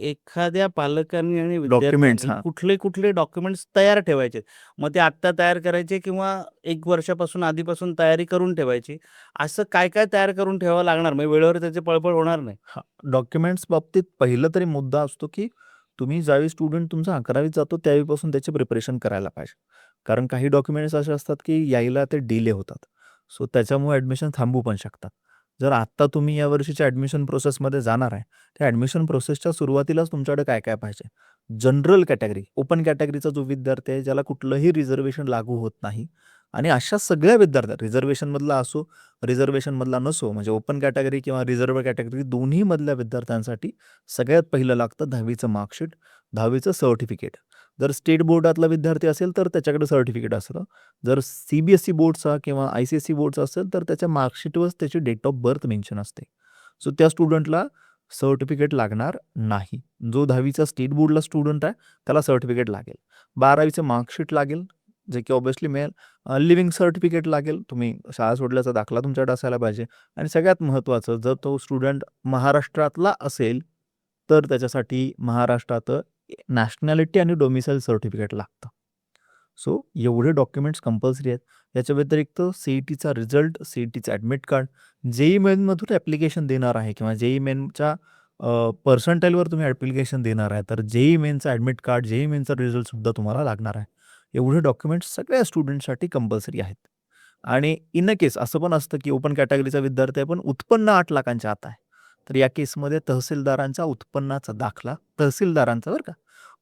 एखाद्या पालकांनी आणि डॉक्युमेंट्स विद्यार्थ्यांनी हां. कुठले डॉक्युमेंट्स तयार ठेवायचे? मग ते आत्ता तयार करायचे किंवा 1 वर्षापासून आधीपासून तयारी करून ठेवायची? असं काय तयार करून ठेवावं लागणार? म्हणजे वेळेवर त्याची पळपळ होणार नाही. हां, डॉक्युमेंट्स बाबतीत पहिलं तरी मुद्दा असतो, की तुम्ही ज्यावेळी स्टुडंट तुमचा 11वीत जातो त्यावेळीपासून त्याची प्रिपरेशन करायला पाहिजे. कारण काही डॉक्युमेंट्स असे असतात, की यायला ते डिले होतात. सो त्याच्यामुळे ॲडमिशन थांबू पण शकतात. जर आत्ता तुम्ही या वर्षीच्या ॲडमिशन प्रोसेसमध्ये जाणार आहे, त्या ॲडमिशन प्रोसेसच्या सुरुवातीलाच तुमच्याकडे काय-काय पाहिजे? जनरल कॅटेगरी, ओपन कॅटेगरीचा जो विद्यार्थी आहे, ज्याला कुठलंही रिझर्व्हेशन लागू होत नाही आणि अशा सगळ्या विद्यार्थ्यांना रिझर्व्हेशनमधला असो, रिझर्व्हेशनमधला नसो, म्हणजे ओपन कॅटेगरी किंवा रिझर्व्ह कॅटेगरी दोन्हीमधल्या विद्यार्थ्यांसाठी सगळ्यात पहिलं लागतं 10वीचं मार्कशीट, 10वीचं सर्टिफिकेट. जर स्टेट बोर्डातला विद्यार्थी असेल तर त्याच्याकडे सर्टिफिकेट असतं. जर सी-बी-एस-ई बोर्डचा किंवा आय-सी-एस-ई बोर्डचा असेल तर त्याच्या मार्कशीटवर त्याची डेट ऑफ बर्थ मेन्शन असते. सो त्या स्टुडंटला सर्टिफिकेट लागणार नाही. जो 10वीचा स्टेट बोर्डला स्टुडंट आहे त्याला सर्टिफिकेट लागेल. 12वीचं मार्कशीट लागेल, जे की ऑब्व्हियसली मिळेल. लिव्हिंग सर्टिफिकेट लागेल. तुम्ही शाळा सोडल्याचा दाखला तुमच्याकडे असायला पाहिजे आणि सगळ्यात महत्त्वाचं जर तो स्टुडंट महाराष्ट्रातला असेल, तर त्याच्यासाठी महाराष्ट्राचं नॅशनॅलिटी आणि डोमिसाईल सर्टिफिकेट लागतं. सो एवढे डॉक्युमेंट्स कंपल्सरी आहेत. याच्या व्यतिरिक्त सी-ई-टीचा result, सी-ई-टीचं admit card, JEE मेनमधून application देणार आहे किंवा जे-ई मेनच्या पर्सेंटाईलवर तुम्ही ॲप्लिकेशन देणार आहे, तर जे-ई मेनचं ॲडमिट कार्ड, जे-ई मेनचा रिझल्टसुद्धा तुम्हाला लागणार आहे. एवढे डॉक्युमेंट्स सगळ्या स्टुडंटसाठी कंपल्सरी आहेत. आणि इन अ केस असं पण असतं, की ओपन कॅटेगरीचा विद्यार्थी आहे, पण उत्पन्न 8 लाखांच्या आत आहे. तर या केसमध्ये तहसीलदारांचा उत्पन्नाचा दाखला, तहसीलदारांचा बरं का,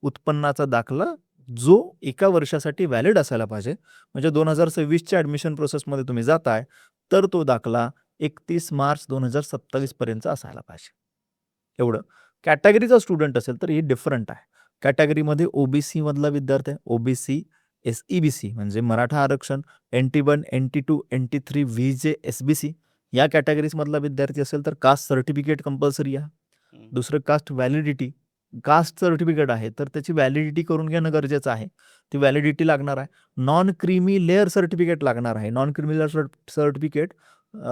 उत्पन्नाचा दाखला जो एका वर्षासाठी व्हॅलिड असायला पाहिजे. म्हणजे 2026च्या ॲडमिशन प्रोसेसमध्ये तुम्ही जाताय, तर तो दाखला 31 मार्च 2027 पर्यंतचा असायला पाहिजे. एवढं. कॅटेगरीचा स्टुडंट असेल तर ही डिफरंट आहे. कॅटेगरीमध्ये ओ-बी-सी मधला विद्यार्थी आहे. ओ-बी-सी, एस-ई-बी-सी म्हणजे मराठा आरक्षण, NT1, NT2, NT3, व्ही-जे, एस-बी-सी या कॅटेगरीजमधला विद्यार्थी असेल तर कास्ट सर्टिफिकेट कंपल्सरी आहे. हं. दुसरं कास्ट व्हॅलिडिटी. कास्ट सर्टिफिकेट आहे तर त्याची व्हॅलिडिटी करून घेणं गरजेचं आहे. ती व्हॅलिडिटी लागणार आहे. नॉन क्रीमी लेयर सर्टिफिकेट लागणार आहे. Non creamy layer certificate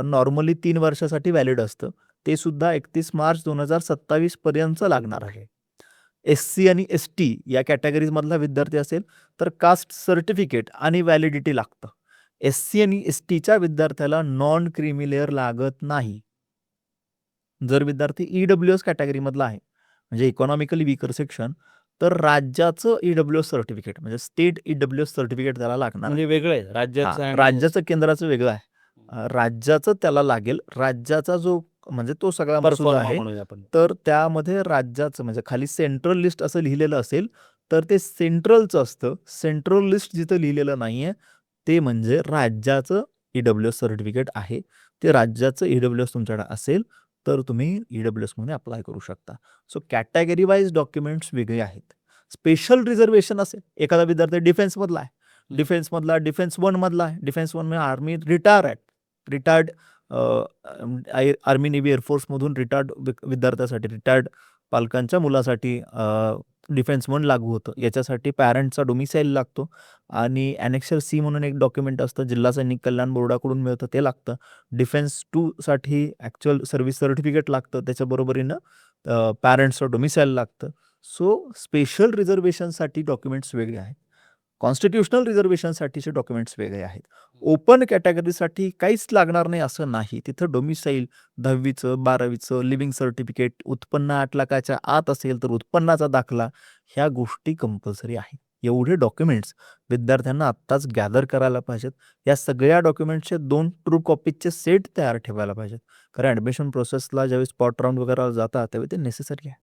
normally 3 वर्षासाठी व्हॅलिड असतं. ते सुद्धा 31 मार्च 2027 पर्यंतचं लागणार आहे. एस-सी आणि एस-टी या कॅटेगरीजमधला विद्यार्थी असेल तर कास्ट सर्टिफिकेट आणि व्हॅलिडिटी लागतं. एस-सी आणि एस-टीच्या विद्यार्थ्याला नॉन क्रीमी लेयर लागत नाही. जर विद्यार्थी ई-डब्ल्यू-एस कॅटेगरीमधला आहे, म्हणजे इकॉनॉमिकली वीकर सेक्शन, तर राज्याचं ई-डब्ल्यू-एस सर्टिफिकेट म्हणजे स्टेट ई-डब्ल्यू-एस सर्टिफिकेट त्याला लागणार आहे. म्हणजे वेगळं आहे हां, राज्याचं आणि राज्याचं केंद्राचं वेगळं आहे. राज्याचं त्याला लागेल. राज्याचा जो म्हणजे तो सगळा मसुदा परफॉर्मा आहे. म्हणूया आपण. तर त्यामध्ये राज्याचं म्हणजे खाली सेंट्रल लिस्ट असं लिहिलेलं असेल, तर ते सेंट्रलचं असतं. सेंट्रल लिस्ट जिथं लिहिलेलं नाहीये, ते म्हणजे राज्याचं ई-डब्ल्यू-एस सर्टिफिकेट आहे. ते राज्याचं ई-डब्ल्यू-एस तुमच्याकडे असेल, तर तुम्ही ई-डब्ल्यू-एसमध्ये अप्लाय करू शकता. सो कॅटेगरी वाईज डॉक्युमेंट्स वेगळे आहेत. स्पेशल रिझर्व्हेशन असेल, एखादा विद्यार्थी डिफेन्समधला आहे. हं. डिफेन्स 1 मधला आहे. डिफेन्स 1 म्हणजे आर्मी रिटायर आहे. रिटायर्ड आर्मी, नेव्ही, एअरफोर्समधून रिटायर्ड विद्यार्थ्यासाठी, रिटायर्ड पालकांच्या मुलासाठी डिफेन्स 1 लागू होतं. याच्यासाठी पॅरेंटचा डोमिसाईल लागतो आणि ॲनेक्सर सी म्हणून एक डॉक्युमेंट असतं, जिल्हा सैनिक कल्याण बोर्डाकडून मिळतं, ते लागतं. डिफेन्स 2 साठी ॲक्चुअल सर्व्हिस सर्टिफिकेट लागतं. त्याच्या बरोबरीनं पॅरेंट्सचं डोमिसाईल लागतं. सो स्पेशल रिझर्व्हेशनसाठी डॉक्युमेंट्स वेगळे आहेत. कॉन्स्टिट्यूशनल रिझर्व्हेशनसाठीचे डॉक्युमेंट्स वेगळे आहेत. ओपन कॅटेगरीसाठी काहीच लागणार नाही असं नाही. तिथं डोमिसाईल 10वीचं, 12वीचं, लिव्हिंग सर्टिफिकेट, उत्पन्न 8 लाखाच्या आत असेल तर उत्पन्नाचा दाखला, ह्या गोष्टी कंपल्सरी आहेत. एवढे डॉक्युमेंट्स विद्यार्थ्यांना आत्ताच गॅदर करायला पाहिजेत. या सगळ्या डॉक्युमेंट्सचे 2 ट्रू कॉपीजचे सेट तयार ठेवायला पाहिजेत. कारण ॲडमिशन प्रोसेसला ज्यावेळी स्पॉट राउंड वगैरे जातात त्यावेळी ते नेसेसरी आहे.